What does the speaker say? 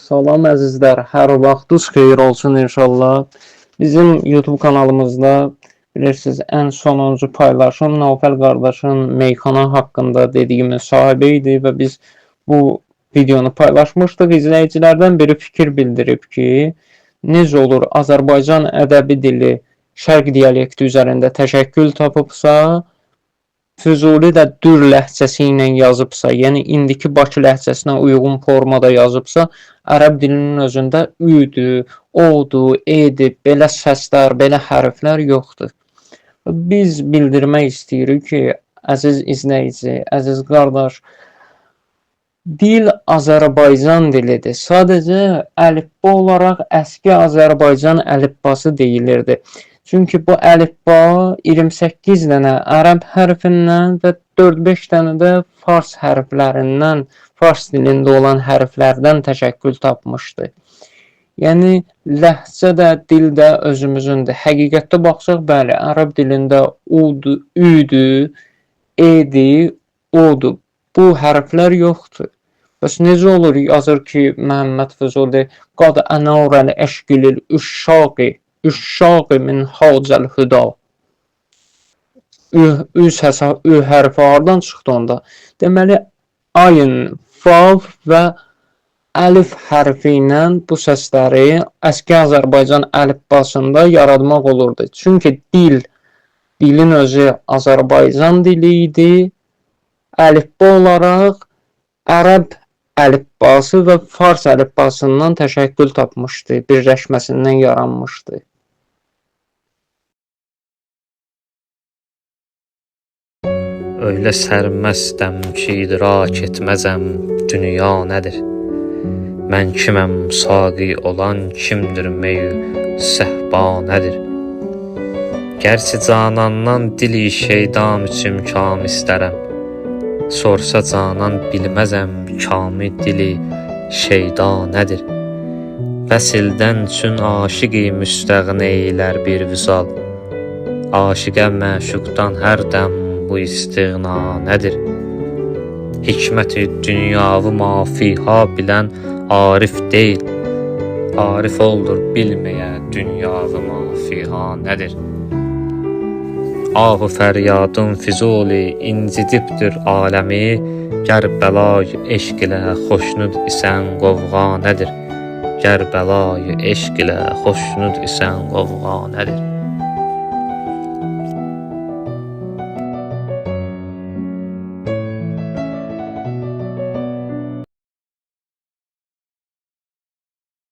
Salam əzizlər, hər vaxtınız xeyir olsun inşallah. Bizim YouTube kanalımızda bilirsiniz ən sonuncu paylaşım Naufəl qardaşın meyxana haqqında dediyimiz sahibi idi və biz bu videonu paylaşmışdıq. İzləyicilərdən biri fikir bildirib ki, necə olur Azərbaycan ədəbi dili şərq dialekti üzərində təşəkkül tapıbsa, Füzuli də Dür ləhcəsi ilə yazıbsa, yəni indiki Bakı ləhcəsinə uyğun formada yazıbsa, ərəb dilinin özündə üdür, odur, edir, belə səslər, belə hərflər yoxdur. Biz bildirmək istəyirik ki, əziz izləyici, əziz qardaş, dil Azərbaycan dilidir. Sadəcə əlifba olaraq əski Azərbaycan əlifbası deyilirdi. Çünki bu əlifba 28 dənə ərəb hərfindən və 4-5 dənə də fars hərflərindən, fars dilində olan hərflərdən təşəkkül tapmışdı. Yəni ləhcə də, dil də özümüzündür. Həqiqətdə baxsaq, bəli, ərəb dilində udur, üdür, edir, odur. Bu hərflər yoxdur. Bəs necə olur yazır ki, Məhəmməd Füzuli qad ənarəl əşqilil üşşaqi min hacəl hüda. Ü hərfi hardan çıxdı onda? Deməli, ayın, fav və əlif hərfi ilə bu səsləri əski Azərbaycan əlifbasında yaratmaq olurdu. Çünki dilin özü Azərbaycan dili idi. Əlifba olaraq ərəb əlifbası və fars əlifbasından təşəkkül tapmışdı, birləşməsindən yaranmışdı. Öyle sərməstəm ki, idrak etməzəm dünya nədir? Mən kiməm, saqi olan kimdir, meyü səhba nədir? Gerçi canandan dili şeydam üçün kam istərəm. Sorsa canan bilməzəm, kami dili şeyda nədir? Vəsildən üçün aşiqi müstəğni eylər bir vüsal. Aşiqə məşuqdan hər dəm bu istiğna nədir? Hikməti dünyavı mafiha bilən arif deyil. Arif oldur bilməyə dünyavı mafiha nədir? Ah-ı fəryadın Füzuli incidibdir aləmi. Kərbəlayı eşq ilə xoşnud isən qovğa nədir? Kərbəlayı eşq ilə xoşnud isən qovğa nədir?